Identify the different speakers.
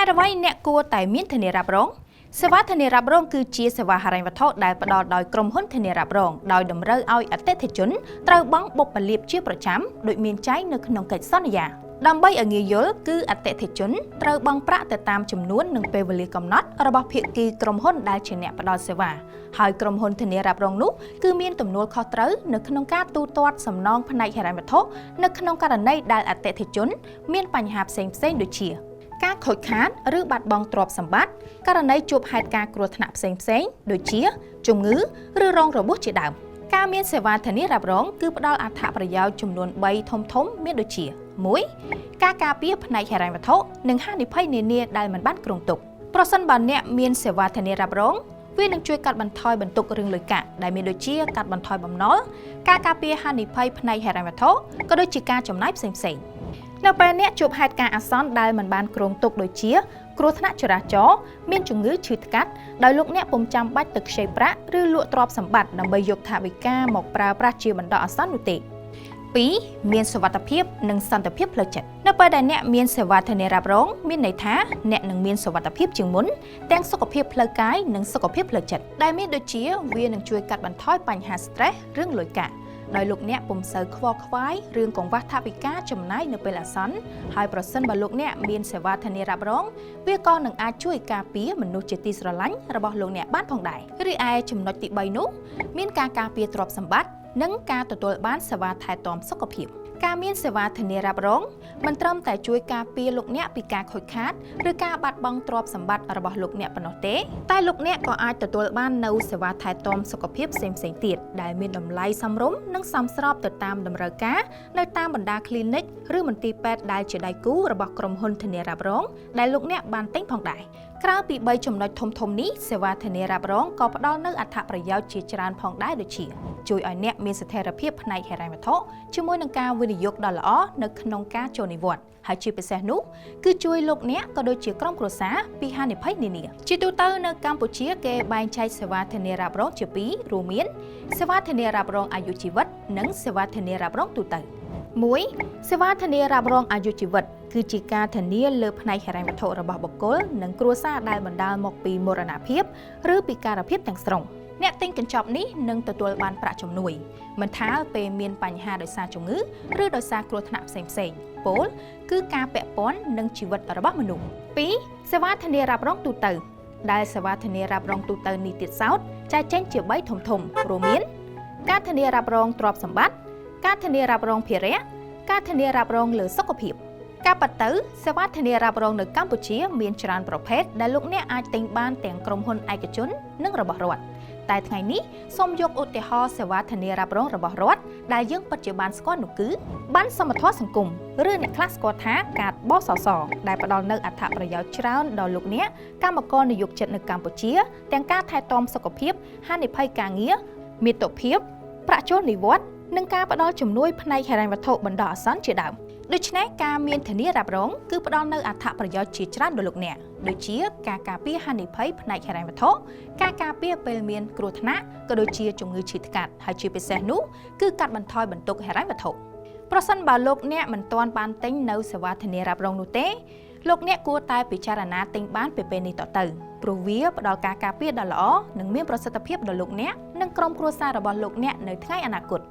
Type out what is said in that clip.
Speaker 1: ហេតុអ្វីអ្នកគួរតែមានធានារ៉ាប់រងសេវាធានារ៉ាប់រងគឺជាសេវាហិរញ្ញវត្ថុដែលផ្ដល់ដោយក្រុមហ៊ុនធានារ៉ាប់រងដោយតម្រូវឲ្យអតិថិជនត្រូវបង់បុព្វលាភជាប្រចាំដោយមានចែងនៅក្នុងកិច្ចសន្យាដើម្បីឲ្យងាយយល់គឺអតិថិជនត្រូវបង់ប្រាក់ទៅតាមចំនួននិងពេលវេលាកំណត់របស់ភាគីក្រុមហ៊ុនដែលជាអ្នកផ្ដល់សេវាហើយក្រុមហ៊ុនធានារ៉ាប់រងនោះគឺមានទំនួលខុសត្រូវនៅក្នុងការទូទាត់សំណងផ្នែកហិរញ្ញវត្ថុនៅក្នុងករណីដែលអតិថិជនមានបញ្ហាផ្សេងៗដូចជាការខូចខាតឬបាត់បង់ទ្រព្យសម្បត្តិករណីជួបហេតុការណ៍គ្រោះថ្នាក់ផ្សេងៗដូចជាជំងឺឬរងរបួសជាដើមការមានសេវាធានារ៉ាប់រងគឺផ្ដល់អត្ថប្រយោជន៍ចំនួន3ធំៗមានដូចជា 1. ការការពារផ្នែកហិរញ្ញវត្ថុនិងហានិភ័យនានាដែលមិនបានគ្រោងទុកប្រសិនបើអ្នកមានសេវាធានារ៉ាប់រងវានឹងជួយកាត់បន្ថយបន្ទុករឿងលុយកាក់ដែលមានដូចជាកាត់បន្ថយបំណុលការការពារហានិភ័យផ្នែកហិរញ្ញវត្ថុក៏ដូចជាការចំណាយផ្សេងៗនៅពេលអ្នកជួបហេតុការណ៍អាសន្នដែលមិនបានគ្រោងទុកដូចជាគ្រោះថ្នាក់ចរាចរណ៍មានជំងឺឈឺថ្កាត់ដោយលោកអ្នកពុំចាំបាច់ទៅខ្ចីប្រាក់ឬលក់ទ្រព្យសម្បត្តិដើម្បីយកថវិកាមកប្រើប្រាស់ជាបណ្ដោះអាសន្ននោះទេ 2. មានសុវត្ថិភាពនិងសន្តិភាពផ្លូវចិត្តនៅពេលដែលអ្នកមានសេវាធានារ៉ាប់រងមានន័យថាអ្នកនឹងមានសុវត្ថិភាពជាងមុនទាំងសុខភាពផ្លូវកាយនិងសុខភាពផ្លូវចិត្តដែលមានដូចជាវានឹងជួយកាត់បន្ថយបញ្ហា stress រឿងលុយកាក់ដោយលោកអ្នកពុំសូវខ្វល់ខ្វាយរឿងកង្វះថវិកាចំណាយនៅពេលអាសន្នហើយប្រសិនបើលោកអ្នកមានសេវាធានារ៉ាប់រងវាក៏នឹងអាចជួយការពារមនុស្សជាទីស្រឡាញ់របស់លោកអ្នកបានផងដែររីឯចំណុចទី3នោះមានការការពារទ្រព្យសម្បត្តិនិងការទទួលបានសេវាថែទាំសុខភាពការមានសេវាធានារ៉ាប់រងមិនត្រឹមតែជួយការពារលោកអ្នកពីការខូចខាតឬការបាត់បង់ទ្រព្យសម្បត្តិរបស់លោកអ្នកប៉ុណ្ណោះទេតែលោកអ្នកក៏អាចទទួលបាននូវសេវាថែទាំសុខភាពផ្សេងៗទៀតដែលមានតម្លៃសមរម្យនិងសមស្របទៅតាមតម្រូវការនៅតាមបណ្ដា clinic ឬមន្ទីរពេទ្យដែលជាដៃគូរបស់ក្រុមហ៊ុនធានារ៉ាប់រងដែលលោកអ្នកបានទិញផងដែរក្រៅពី3ចំណុចធំៗនេះសេវាធានារ៉ាប់រងក៏ផ្ដល់នូវអត្ថប្រយោជន៍ជាច្រើនផងដែរដូចជាជួយឲ្យអ្នកមានស្ថិរភាពផ្នែកហិរញ្ញវត្ថុជាមួយនឹងការវិនិយោគដ៏ល្អនៅក្នុងការចូលនិវត្តន៍ហើយជាពិសេសនោះគឺជួយលោកអ្នកក៏ដូចជាក្រុមគ្រួសារពីហានិភ័យនានាជាទូទៅនៅកម្ពុជាគេបែងចែកសេវាធានារ៉ាប់រងជាពីររួមមានសេវាធានារ៉ាប់រងអាយុជីវិតនិងសេវាធានារ៉ាប់រងទូទៅ1. សេវាធានារ៉ាប់រងអាយុជីវិតគឺជាការធានាលើផ្នែកហិរញ្ញវត្ថុរបស់បុគ្គលនិងគ្រួសារដែលបណ្ដាលមកពីមរណភាពឬពិការភាពទាំងស្រុងអ្នកទិញកញ្ចប់នេះនឹងទទួលបានប្រាក់ជំនួយមិនថាពេលមានបញ្ហាដោយសារជំងឺឬដោយសារគ្រោះថ្នាក់ផ្សេងៗពោលគឺការពាក់ព័ន្ធនឹងជីវិតរបស់មនុស្ស 2. សេវាធានារ៉ាប់រងទូទៅដែលសេវាធានារ៉ាប់រងទូទៅនេះទៀតសោតចែកចេញជា3ធំៗរួមមានការធានារ៉ាប់រងទ្រព្យសម្បត្តិការធានារ៉ាប់រងភារៈការធានារ៉ាប់រងលើសុខភាពការប៉ັດទៅសេវាធានារ៉ាប់រងនៅកម្ពុជាមានច្រើនប្រភេទដែលលោកអ្នកអាចទិញបានទាំងក្រុមហ៊ុនឯកជននិងរបស់រដ្ឋតែថ្ងៃនេះសូមយកឧទាហរណ៍សេវាធានារ៉ាប់រងរបស់រដ្ឋដែលយើងពិតជាបានស្គាល់នោះគឺបានសមត្ថភាពសង្គមឬអ្នកខ្លះស្គាល់ថាកាតបសសដែលផ្ដល់នូវអត្ថប្រយោជន៍ច្រើនដល់លោកអ្នកកម្មករនិយោជិតនៅកម្ពុជាទាំងការថែទាំសុខភាពហានិភ័យការងារមាតុភាពប្រាក់ចូលនិវត្តន៍និងការផ្ដល់ជំនួយផ្នែកហិរញ្ញវត្ថុបណ្ដោះអាសន្នជាដើមដូច្នេះការមានធានារ៉ាប់រងគឺផ្ដល់នូវអត្ថប្រយោជន៍ជាច្រើនដល់លោកអ្នកដូចជាការការពារហានិភ័យផ្នែកហិរញ្ញវត្ថុការការពារពេលមានគ្រោះថ្នាក់ក៏ដូចជាជំងឺឈឺថ្កាត់ហើយជាពិសេសនោះគឺកាត់បន្ថយបន្ទុកហិរញ្ញវត្ថុប្រសិនបើលោកអ្នកមិនទាន់បានទិញនៅសេវាធានារ៉ាប់រងនោះទេលោកអ្នកគួរតែពិចារណាទិញបានពេលនេះតទៅព្រោះវាផ្ដល់ការការពារដ៏ល្អនិងមានប្រសិទ្ធភាពដល់លោកអ្នកនិងក្រុមគ្រួសាររបស់លោកអ្នកនៅថ្ងៃអនាគត